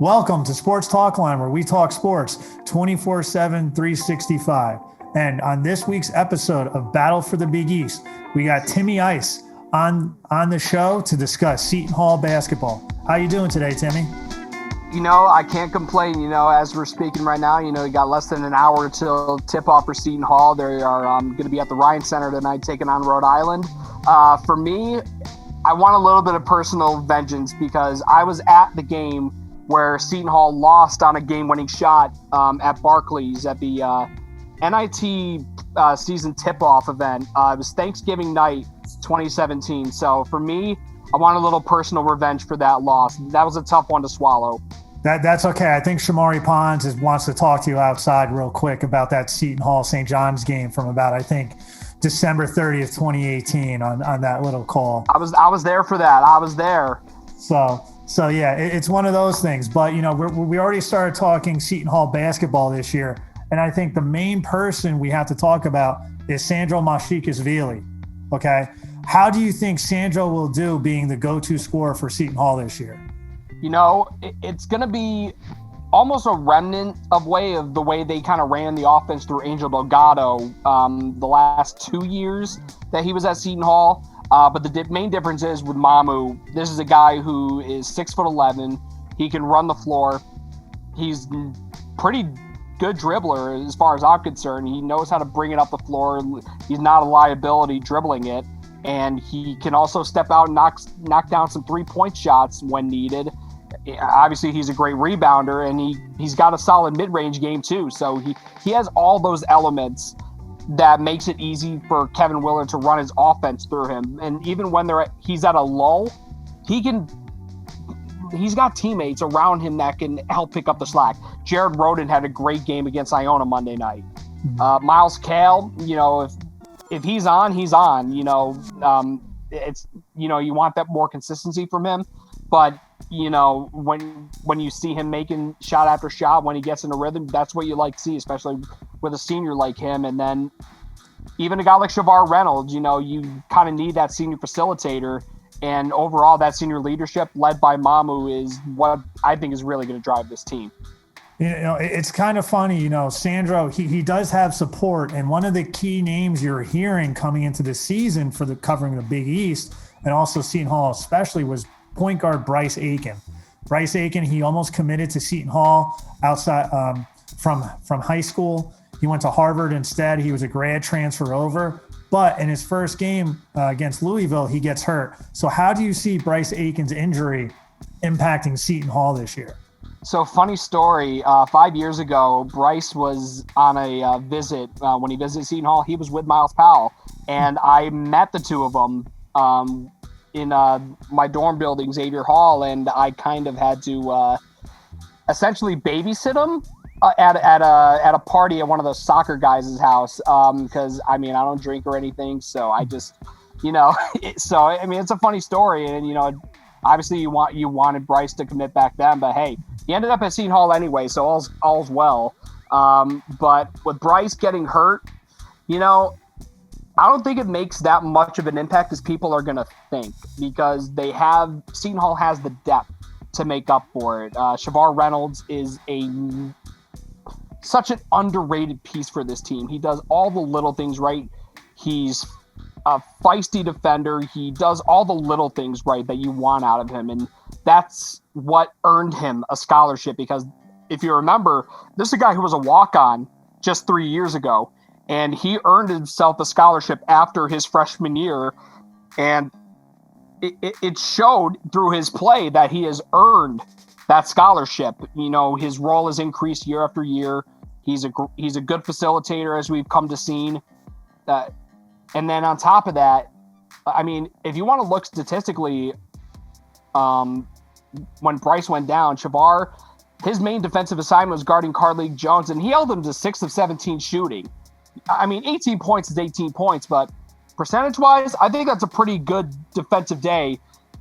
Welcome to Sports Talk Line, where we talk sports 24/7, 365. And on this week's episode of Battle for the Big East, we got Timmy Ice on the show to discuss Seton Hall basketball. How you doing today, Timmy? I can't complain. As we're speaking right now, you got less than an hour till tip-off for Seton Hall. They are going to be at the Ryan Center tonight taking on Rhode Island. For me, I want a little bit of personal vengeance because I was at the game where Seton Hall lost on a game-winning shot at Barclays at the NIT season tip-off event. It was Thanksgiving night, 2017. So for me, I want a little personal revenge for that loss. That was a tough one to swallow. That's okay. I think Shamari Pons wants to talk to you outside real quick about that Seton Hall St. John's game from about, I think, December 30th, 2018 on that little call. I was there for that. I was there. So yeah, it's one of those things. But, we already started talking Seton Hall basketball this year. And I think the main person we have to talk about is Sandro Mašikas-Vili. Okay. How do you think Sandro will do being the go-to scorer for Seton Hall this year? It's going to be almost a remnant of the way they kind of ran the offense through Angel Delgado the last 2 years that he was at Seton Hall. But the main difference is with Mamu, this is a guy who is 6'11". He can run the floor. He's pretty good dribbler as far as I'm concerned. He knows how to bring it up the floor. He's not a liability dribbling it. And he can also step out and knock down some three-point shots when needed. Obviously, he's a great rebounder, and he's got a solid mid-range game too. So he has all those elements that makes it easy for Kevin Willard to run his offense through him. And even when he's at a lull, he's got teammates around him that can help pick up the slack. Jared Rhoden had a great game against Iona Monday night. Miles Cale, if he's on, he's on. It's you want that more consistency from him, but when you see him making shot after shot, when he gets in a rhythm, that's what you like to see, especially with a senior like him. And then even a guy like Shavar Reynolds, you kind of need that senior facilitator. And overall, that senior leadership led by Mamu is what I think is really going to drive this team. It's kind of funny, Sandro, he does have support. And one of the key names you're hearing coming into the season for covering the Big East and also Seton Hall especially was point guard Bryce Aiken. Bryce Aiken, he almost committed to Seton Hall outside from high school. He went to Harvard instead. He was a grad transfer over. But in his first game against Louisville, he gets hurt. So how do you see Bryce Aiken's injury impacting Seton Hall this year? So funny story, 5 years ago, Bryce was on a visit. When he visited Seton Hall, he was with Miles Powell. And I met the two of them in my dorm building, Xavier Hall, and I kind of had to essentially babysit him at a party at one of the soccer guys' house because, I don't drink or anything. So I just, it's a funny story. And, obviously you wanted Bryce to commit back then, but hey, he ended up at Seton Hall anyway, so all's well. But with Bryce getting hurt, I don't think it makes that much of an impact as people are going to think because Seton Hall has the depth to make up for it. Shavar Reynolds is such an underrated piece for this team. He does all the little things right. He's a feisty defender. He does all the little things right that you want out of him. And that's what earned him a scholarship because if you remember, this is a guy who was a walk-on just 3 years ago. And he earned himself a scholarship after his freshman year. And it showed through his play that he has earned that scholarship. His role has increased year after year. He's a good facilitator, as we've come to see. And then on top of that, if you want to look statistically, when Bryce went down, Shavar, his main defensive assignment was guarding Carleague Jones, and he held him to 6 of 17 shooting. 18 points is 18 points, but percentage-wise, I think that's a pretty good defensive day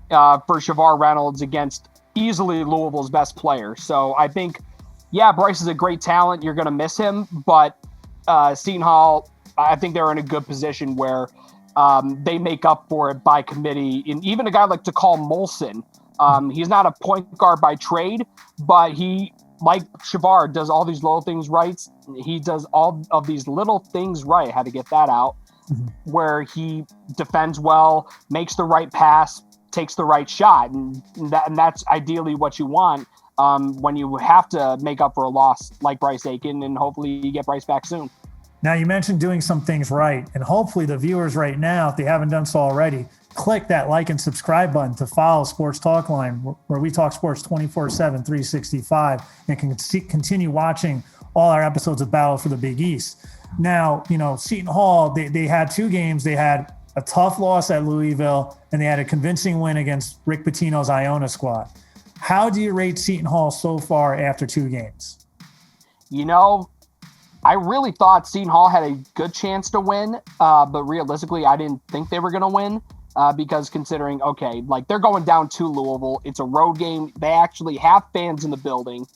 for Shavar Reynolds against easily Louisville's best player. So I think, Bryce is a great talent. You're going to miss him, but Seton Hall, I think they're in a good position where they make up for it by committee. And even a guy like Takal Molson, He's not a point guard by trade, but he, like Shavar, does all these little things right. He does all of these little things right. I had to get that out. Where he defends well, makes the right pass, takes the right shot. And that's ideally what you want when you have to make up for a loss like Bryce Aiken, and hopefully you get Bryce back soon. Now, you mentioned doing some things right, and hopefully the viewers right now, if they haven't done so already, click that like and subscribe button to follow Sports Talk Line, where we talk sports 24/7, 365, and can continue watching all our episodes of Battle for the Big East. Now, Seton Hall, they had 2 games. They had a tough loss at Louisville, and they had a convincing win against Rick Pitino's Iona squad. How do you rate Seton Hall so far after 2 games? I really thought Seton Hall had a good chance to win, but realistically, I didn't think they were going to win because considering, they're going down to Louisville. It's a road game. They actually have fans in the building,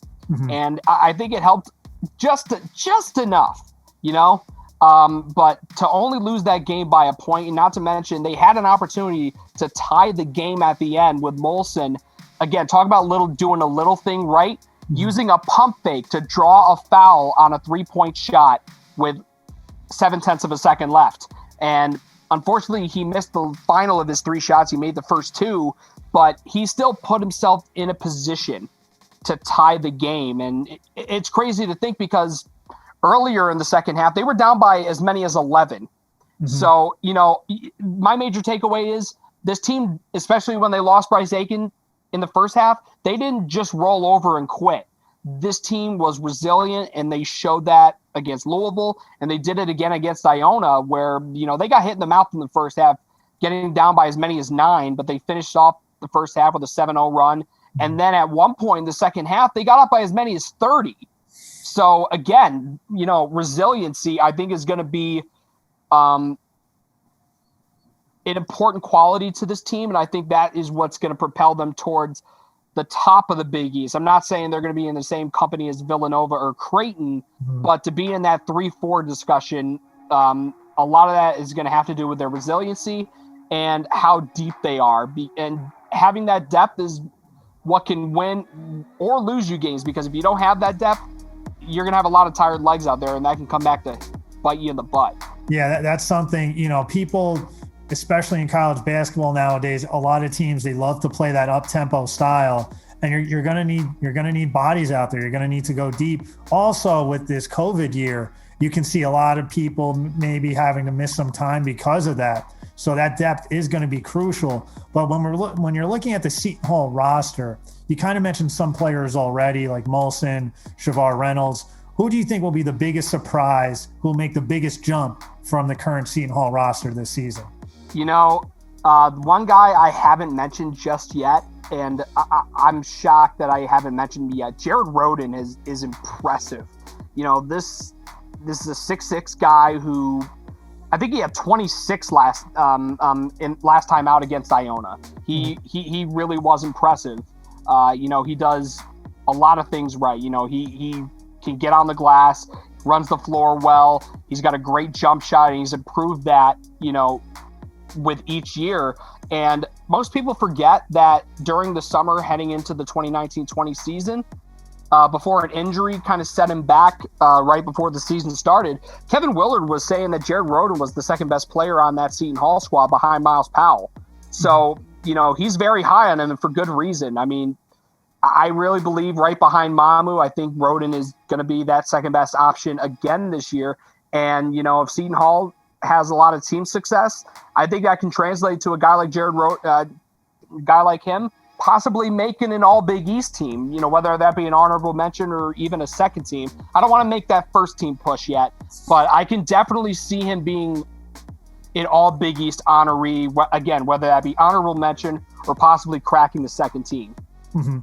and I think it helped just enough, but to only lose that game by a point, and not to mention they had an opportunity to tie the game at the end with Molson. Again, talk about doing a little thing right. Using a pump fake to draw a foul on a 3-point shot with 0.7 of a second left. And unfortunately, he missed the final of his 3 shots. He made the first 2, but he still put himself in a position to tie the game. And it's crazy to think because earlier in the second half, they were down by as many as 11. So, my major takeaway is this team, especially when they lost Bryce Aiken in the first half, they didn't just roll over and quit. This team was resilient, and they showed that against Louisville, and they did it again against Iona, where, they got hit in the mouth in the first half, getting down by as many as 9, but they finished off the first half with a 7-0 run. And then at one point in the second half, they got up by as many as 30. So again, resiliency, I think, is going to be an important quality to this team. And I think that is what's going to propel them towards the top of the Big East. I'm not saying they're going to be in the same company as Villanova or Creighton, but to be in that 3-4 discussion, a lot of that is going to have to do with their resiliency and how deep they are. And having that depth is what can win or lose you games, because if you don't have that depth, you're going to have a lot of tired legs out there, and that can come back to bite you in the butt. Yeah, that's something, people, especially in college basketball nowadays, a lot of teams, they love to play that up-tempo style, and you're going to need bodies out there. You're going to need to go deep. Also, with this COVID year, you can see a lot of people maybe having to miss some time because of that. So that depth is going to be crucial. But when you're looking at the Seton Hall roster, you kind of mentioned some players already, like Molson, Shavar Reynolds. Who do you think will be the biggest surprise, who will make the biggest jump from the current Seton Hall roster this season? One guy I haven't mentioned just yet, and I'm shocked that I haven't mentioned yet. Jared Rhoden is impressive. This is a 6'6" guy who, I think he had 26 last time out against Iona. He really was impressive. He does a lot of things right. He can get on the glass, runs the floor well. He's got a great jump shot, and he's improved that, with each year. And most people forget that during the summer heading into the 2019-20 season, before an injury kind of set him back right before the season started, Kevin Willard was saying that Jared Rhoden was the second best player on that Seton Hall squad behind Miles Powell. So, he's very high on him, and for good reason. I mean, I really believe right behind Mamu, I think Rhoden is going to be that second best option again this year. And, if Seton Hall has a lot of team success, I think that can translate to a guy like Jared Rhoden, guy like him, possibly making an all Big East team, whether that be an honorable mention or even a second team. I don't want to make that first team push yet, but I can definitely see him being an all Big East honoree, again, whether that be honorable mention or possibly cracking the second team. Mm-hmm.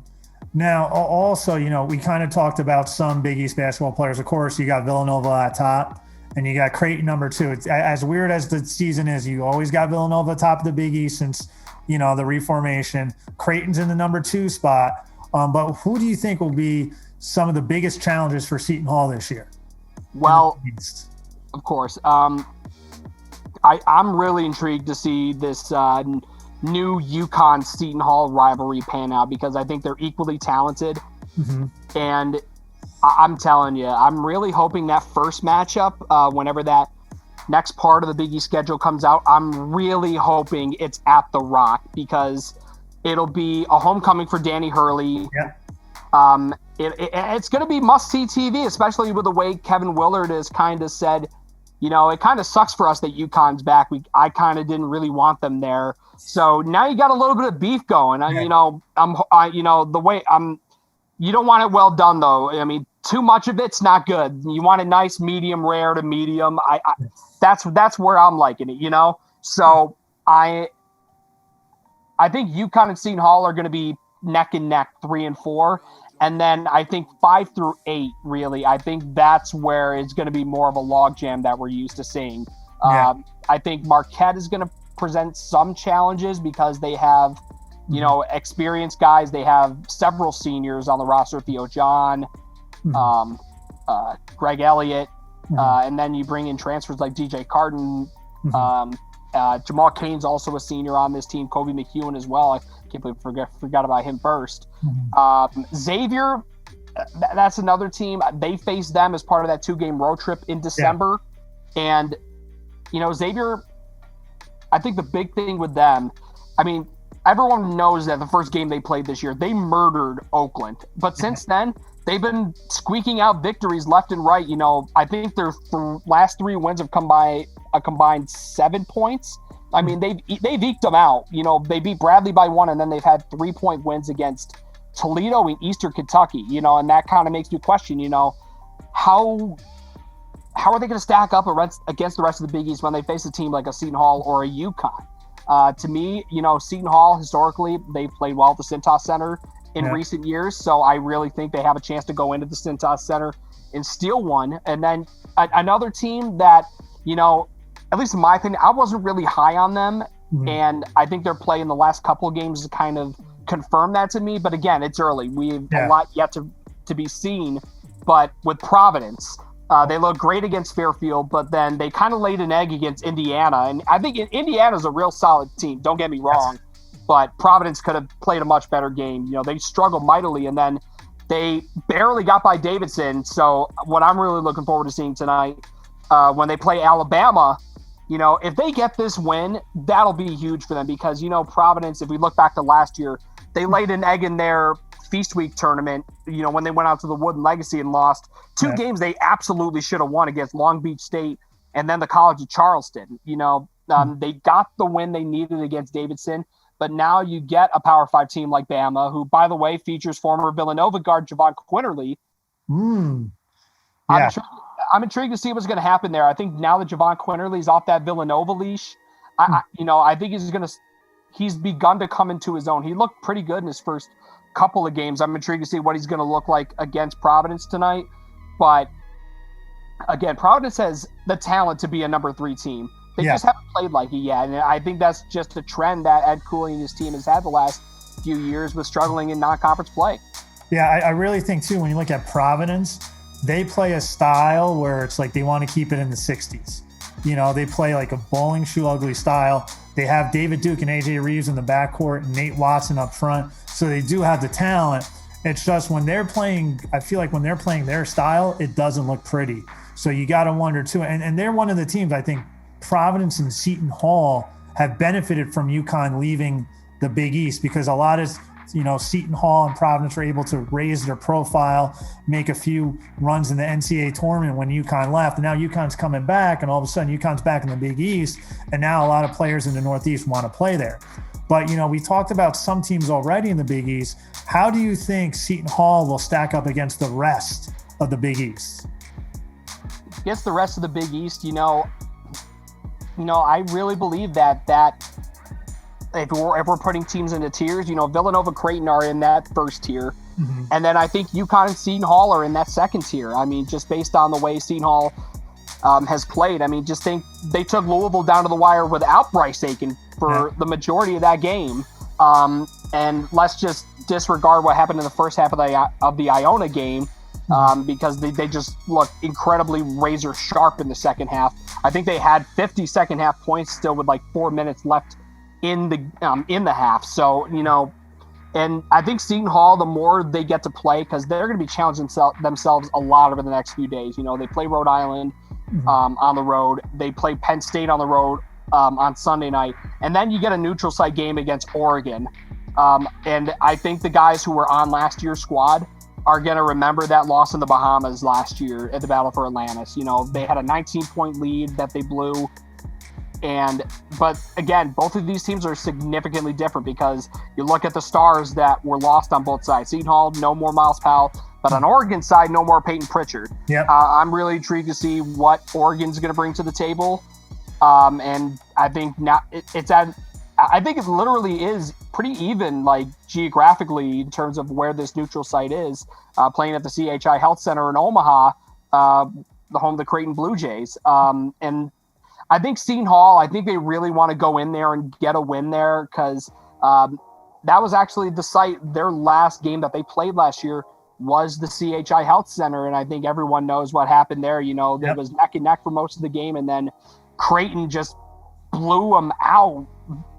Now, also, we kind of talked about some Big East basketball players. Of course, you got Villanova at top, and you got Creighton number 2. It's as weird as the season is. You always got Villanova top of the Big East since, the reformation. Creighton's in the number 2 spot. But who do you think will be some of the biggest challenges for Seton Hall this year? Well, of course. I'm really intrigued to see this new UConn Seton Hall rivalry pan out, because I think they're equally talented. Mm-hmm. And I'm telling you, I'm really hoping that first matchup, whenever that next part of the Big East schedule comes out, I'm really hoping it's at the Rock, because it'll be a homecoming for Danny Hurley. Yeah. It's going to be must-see TV, especially with the way Kevin Willard has kind of said, it kind of sucks for us that UConn's back. I kind of didn't really want them there. So now you got a little bit of beef going. You don't want it well done, though. I mean, too much of it's not good. You want it nice, medium rare to medium. That's where I'm liking it, So I think UConn and Seton Hall are going to be neck and neck, 3 and 4. And then I think 5 through 8, really, I think that's where it's going to be more of a logjam that we're used to seeing. Yeah. I think Marquette is going to present some challenges because they have, experienced guys. They have several seniors on the roster: Theo John, Greg Elliott, and then you bring in transfers like DJ Carton. Jamal Cain's also a senior on this team. Kobe McEwen as well. I can't believe I forgot about him first. Xavier, that's another team. They faced them as part of that 2-game road trip in December. Yeah. And, Xavier, I think the big thing with them, I mean, everyone knows that the first game they played this year, they murdered Oakland. But since then, they've been squeaking out victories left and right. I think their last 3 wins have come by a combined 7 points. I mean, they've eked them out. They beat Bradley by 1, and then they've had 3-point wins against Toledo and Eastern Kentucky. And that kind of makes me question, how are they going to stack up against the rest of the Big East when they face a team like a Seton Hall or a UConn? To me, Seton Hall, historically, they've played well at the Cintas Center in recent years, so I really think they have a chance to go into the Cintas Center and steal one. And then another team that, at least in my opinion, I wasn't really high on them, and I think their play in the last couple of games kind of confirmed that to me. But again, it's early. We have a lot yet to be seen. But with Providence, they look great against Fairfield, but then they kind of laid an egg against Indiana. And I think Indiana's a real solid team, don't get me wrong, but Providence could have played a much better game. They struggled mightily, and then they barely got by Davidson. So what I'm really looking forward to seeing tonight, when they play Alabama, if they get this win, that'll be huge for them, because, Providence, if we look back to last year, they laid an egg in their Feast Week tournament, when they went out to the Wooden Legacy and lost 2 games they absolutely should have won against Long Beach State and then the College of Charleston. They got the win they needed against Davidson, but now you get a Power 5 team like Bama, who, by the way, features former Villanova guard Javon Quinterly. I'm intrigued to see what's going to happen there. I think now that Javon Quinterly is off that Villanova leash, I think he's begun to come into his own. He looked pretty good in his first couple of games. I'm intrigued to see what he's going to look like against Providence tonight. But again, Providence has the talent to be a number 3 team. They just haven't played like it yet. And I think that's just a trend that Ed Cooley and his team has had the last few years with struggling in non-conference play. Yeah, I really think, too, when you look at Providence, they play a style where it's like they want to keep it in the 60s. They play like a bowling shoe ugly style. They have David Duke and AJ Reeves in the backcourt and Nate Watson up front. So they do have the talent. It's just when they're playing, I feel like when they're playing their style, it doesn't look pretty. So you got to wonder, too. And they're one of the teams, I think, Providence and Seton Hall have benefited from UConn leaving the Big East, because a lot of Seton Hall and Providence were able to raise their profile, make a few runs in the NCAA tournament when UConn left. And now UConn's coming back, and all of a sudden UConn's back in the Big East. And now a lot of players in the Northeast want to play there. But, we talked about some teams already in the Big East. How do you think Seton Hall will stack up against the rest of the Big East? Against the rest of the Big East, I really believe that if we're putting teams into tiers, Villanova, Creighton are in that first tier. And then I think UConn and Seton Hall are in that second tier. I mean, just based on the way Seton Hall has played. I mean, just think they took Louisville down to the wire without Bryce Aiken for the majority of that game. And let's just disregard what happened in the first half of the Iona game, because they just looked incredibly razor sharp in the second half. I think they had 50 second half points still with like 4 minutes left in the half. So, and I think Seton Hall, the more they get to play, because they're going to be challenging themselves a lot over the next few days. They play Rhode Island on the road. They play Penn State on the road on Sunday night. And then you get a neutral site game against Oregon. And I think the guys who were on last year's squad are going to remember that loss in the Bahamas last year at the Battle for Atlantis. They had a 19-point lead that they blew. But again, both of these teams are significantly different because you look at the stars that were lost on both sides. Seton Hall, no more Miles Powell, but on Oregon's side, no more Peyton Pritchard. Yep. I'm really intrigued to see what Oregon's going to bring to the table. And I think I think it literally is pretty even, like geographically, in terms of where this neutral site is, playing at the CHI Health Center in Omaha, the home of the Creighton Blue Jays. And I think Seton Hall, I think they really want to go in there and get a win there because that was actually the site, their last game that they played last year was the CHI Health Center. And I think everyone knows what happened there. There was neck and neck for most of the game. And then Creighton just blew them out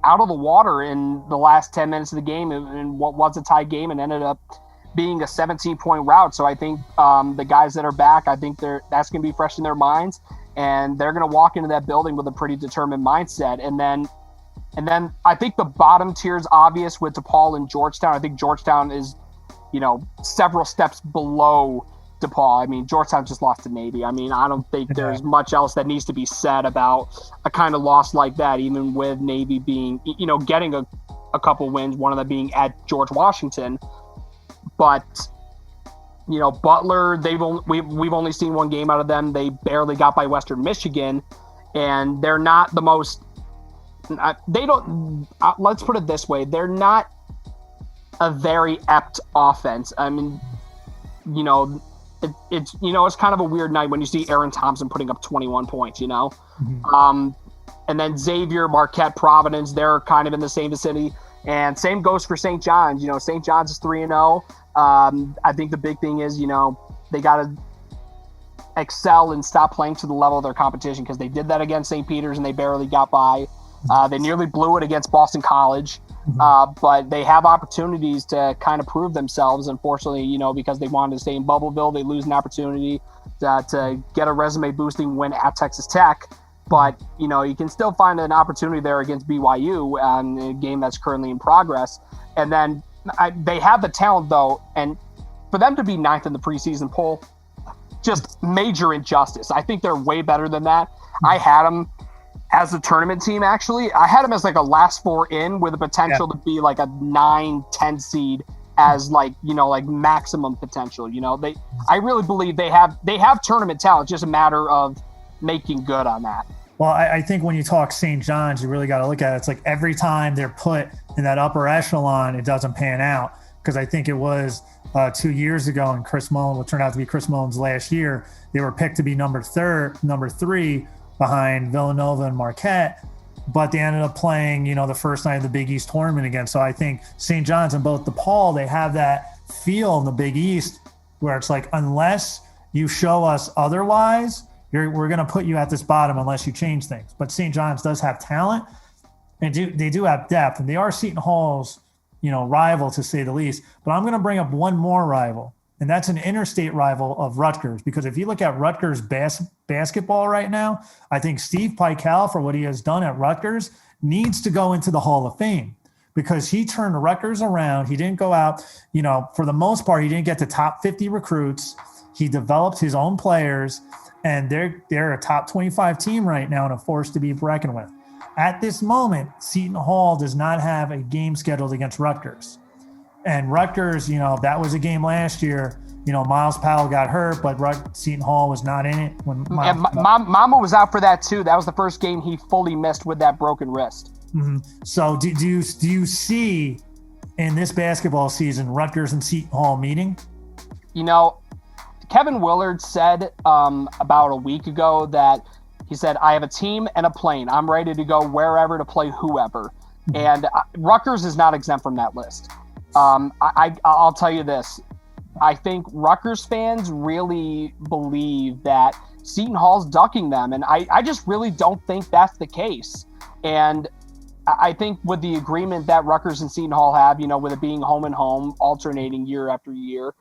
of the water in the last 10 minutes of the game in what was a tie game and ended up being a 17-point rout. So I think the guys that are back, I think that's going to be fresh in their minds. And they're going to walk into that building with a pretty determined mindset. And then I think the bottom tier is obvious with DePaul and Georgetown. I think Georgetown is, several steps below DePaul. I mean, Georgetown just lost to Navy. I mean, I don't think there's much else that needs to be said about a kind of loss like that, even with Navy being, getting a couple wins, one of them being at George Washington. But Butler, we've only seen one game out of them. They barely got by Western Michigan, and they're not the most. Let's put it this way: they're not a very apt offense. I mean, it's kind of a weird night when you see Aaron Thompson putting up 21 points. Mm-hmm. And then Xavier, Marquette, Providence, they're kind of in the same vicinity. And same goes for St. John's. St. John's is 3-0. I think the big thing is, they got to excel and stop playing to the level of their competition because they did that against St. Peter's and they barely got by. They nearly blew it against Boston College, but they have opportunities to kind of prove themselves. Unfortunately, because they wanted to stay in Bubbleville, they lose an opportunity to get a resume-boosting win at Texas Tech. But, you can still find an opportunity there against BYU in a game that's currently in progress. And then they have the talent, though, and for them to be ninth in the preseason poll, just major injustice. I think they're way better than that. I had them as a tournament team, actually. I had them as like a last four in with the potential to be like a 9-10 seed as like maximum potential. I really believe they have tournament talent, just a matter of making good on that. Well, I think when you talk St. John's, you really got to look at it. It's like every time they're put in that upper echelon, it doesn't pan out. Because I think it was 2 years ago, and Chris Mullin, what turned out to be Chris Mullin's last year, they were picked to be number 3 behind Villanova and Marquette, but they ended up playing, the first night of the Big East tournament again. So I think St. John's and both DePaul, they have that feel in the Big East where it's like, unless you show us otherwise, we're going to put you at this bottom unless you change things. But St. John's does have talent, and they do have depth, and they are Seton Hall's, rival to say the least. But I'm going to bring up one more rival, and that's an interstate rival of Rutgers. Because if you look at Rutgers basketball right now, I think Steve Pikel, for what he has done at Rutgers, needs to go into the Hall of Fame because he turned Rutgers around. He didn't go out, for the most part, he didn't get the top 50 recruits. He developed his own players. And they're a top 25 team right now and a force to be reckoned with. At this moment, Seton Hall does not have a game scheduled against Rutgers. And Rutgers, that was a game last year. Miles Powell got hurt, but Seton Hall was not in it. Mama was out for that too. That was the first game he fully missed with that broken wrist. Mm-hmm. So do you see in this basketball season Rutgers and Seton Hall meeting? Kevin Willard said about a week ago that he said, I have a team and a plane. I'm ready to go wherever to play whoever. Mm-hmm. And Rutgers is not exempt from that list. I'll tell you this. I think Rutgers fans really believe that Seton Hall's ducking them. And I just really don't think that's the case. And I think with the agreement that Rutgers and Seton Hall have, with it being home and home, alternating year after year,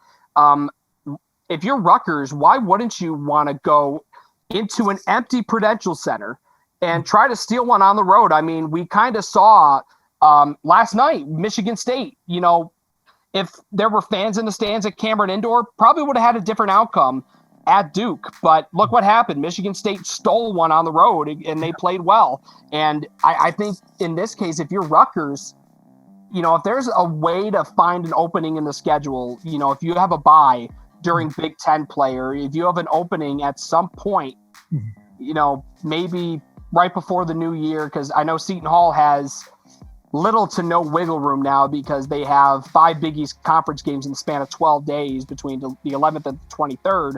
if you're Rutgers, why wouldn't you want to go into an empty Prudential Center and try to steal one on the road? I mean, we kind of saw last night, Michigan State, if there were fans in the stands at Cameron Indoor, probably would have had a different outcome at Duke. But look what happened. Michigan State stole one on the road, and they played well. And I think in this case, if you're Rutgers, if there's a way to find an opening in the schedule, if you have a bye during Big Ten play, or if you have an opening at some point, maybe right before the new year, because I know Seton Hall has little to no wiggle room now because they have 5 Big East conference games in the span of 12 days between the 11th and the 23rd.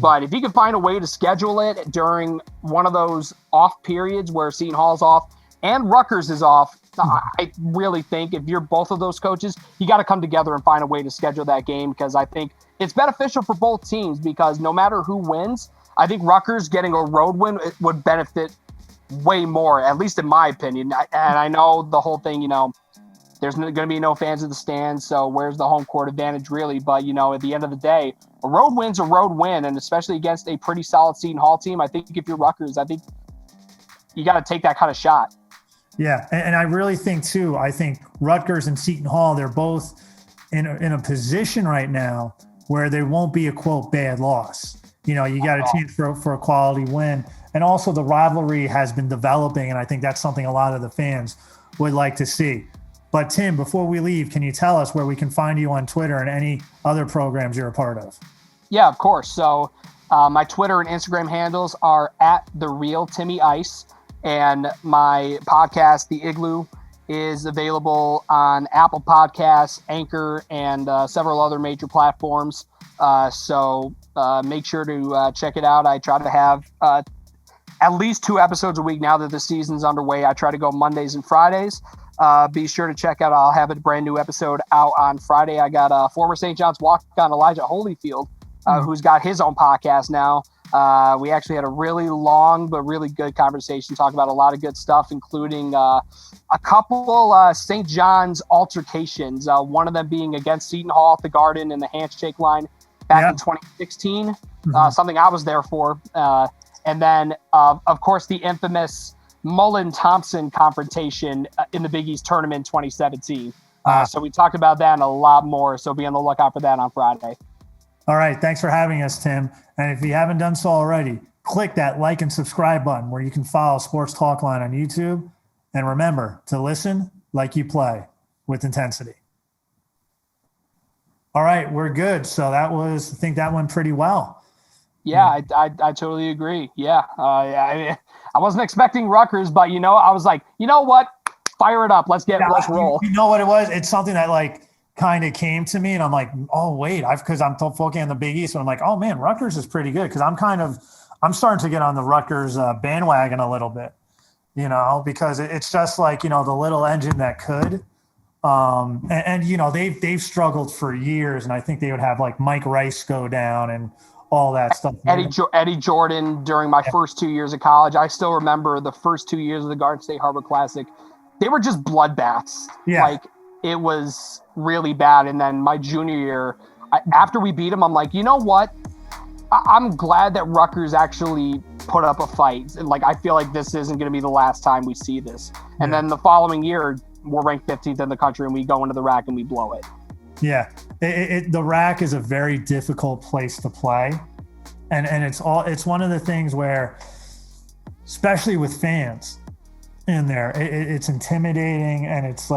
But if you can find a way to schedule it during one of those off periods where Seton Hall's off and Rutgers is off, I really think if you're both of those coaches, you got to come together and find a way to schedule that game, because I think it's beneficial for both teams, because no matter who wins, I think Rutgers getting a road win would benefit way more, at least in my opinion. And I know the whole thing, there's going to be no fans in the stands, so where's the home court advantage really? But, at the end of the day, a road win's a road win, and especially against a pretty solid Seton Hall team, I think if you're Rutgers, I think you got to take that kind of shot. Yeah, and I really think, too, I think Rutgers and Seton Hall, they're both in a position right now where there won't be a, quote, bad loss. You got a chance for a quality win. And also the rivalry has been developing, and I think that's something a lot of the fans would like to see. But Tim, before we leave, can you tell us where we can find you on Twitter and any other programs you're a part of? Yeah, of course. So my Twitter and Instagram handles are @TheRealTimmyIce, and my podcast, The Igloo, is available on Apple Podcasts, Anchor, and several other major platforms. So make sure to check it out. I try to have at least 2 episodes a week now that the season's underway. I try to go Mondays and Fridays. Be sure to check out. I'll have a brand new episode out on Friday. I got former St. John's walk-on Elijah Holyfield, who's got his own podcast now. We actually had a really long but really good conversation, talking about a lot of good stuff, including a couple St. John's altercations, one of them being against Seton Hall at the Garden in the handshake line back in 2016, something I was there for. And then, of course, the infamous Mullen-Thompson confrontation in the Big East tournament 2017. So we talked about that and a lot more. So be on the lookout for that on Friday. All right. Thanks for having us, Tim. And if you haven't done so already, click that like and subscribe button where you can follow Sports Talk Line on YouTube. And remember to listen like you play with intensity. All right. We're good. So I think that went pretty well. Yeah, I totally agree. Yeah. I wasn't expecting Rutgers, but, I was like, you know what? Fire it up. Let's roll. You know what it was? It's something that kind of came to me, and I'm like, oh, wait, because I'm focusing on the Big East. And I'm like, oh, man, Rutgers is pretty good, because I'm starting to get on the Rutgers bandwagon a little bit, because it's just like, the little engine that could. And they've struggled for years, and I think they would have Mike Rice go down and all that stuff. Eddie Jordan during my first 2 years of college. I still remember the first 2 years of the Garden State Harbor Classic. They were just bloodbaths. Yeah. It was really bad. And then my junior year, after we beat them, I'm like, you know what? I'm glad that Rutgers actually put up a fight. And I feel like this isn't going to be the last time we see this. And then the following year, we're ranked 15th in the country, and we go into the RAC and we blow it. Yeah, the RAC is a very difficult place to play, and it's one of the things where, especially with fans in there, it's intimidating, and it's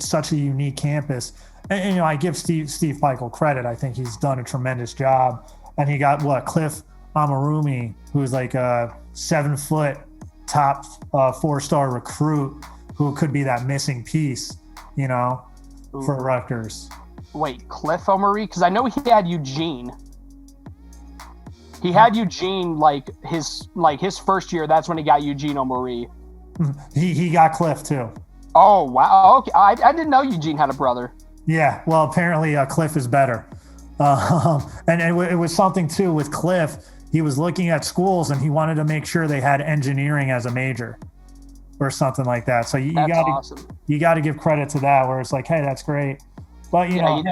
such a unique campus. And I give Steve Peichel credit. I think he's done a tremendous job, and he got Cliff Amarumi, who's a 7-foot top 4-star recruit who could be that missing piece, for Rutgers. Wait, Cliff O'Murray? Because I know he had Eugene. He had Eugene his first year. That's when he got Eugene O'Murray. He got Cliff too. Oh wow! Okay, I didn't know Eugene had a brother. Yeah, well apparently Cliff is better. And it was something too with Cliff. He was looking at schools and he wanted to make sure they had engineering as a major, or something like that. So you That's got to awesome. you got to give credit to that, where it's like, hey, that's great. But you know,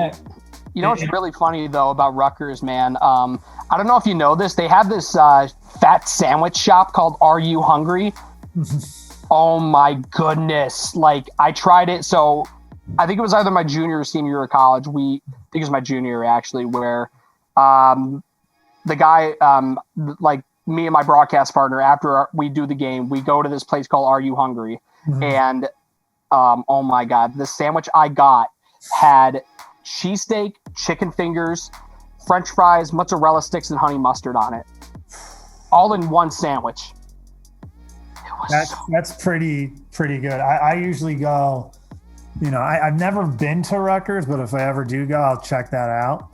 you know what's really funny though about Rutgers, man? I don't know if you know this. They have this fat sandwich shop called Are You Hungry? Oh my goodness! Like I tried it. So I think it was either my junior or senior year of college. I think it was my junior year actually, where the guy, like me and my broadcast partner, after we do the game, we go to this place called Are You Hungry? And oh my God, the sandwich I got had cheesesteak, chicken fingers, French fries, mozzarella sticks, and honey mustard on it, all in one sandwich. That's pretty good. I usually go, you know, I've never been to Rutgers, but if I ever do go, I'll check that out.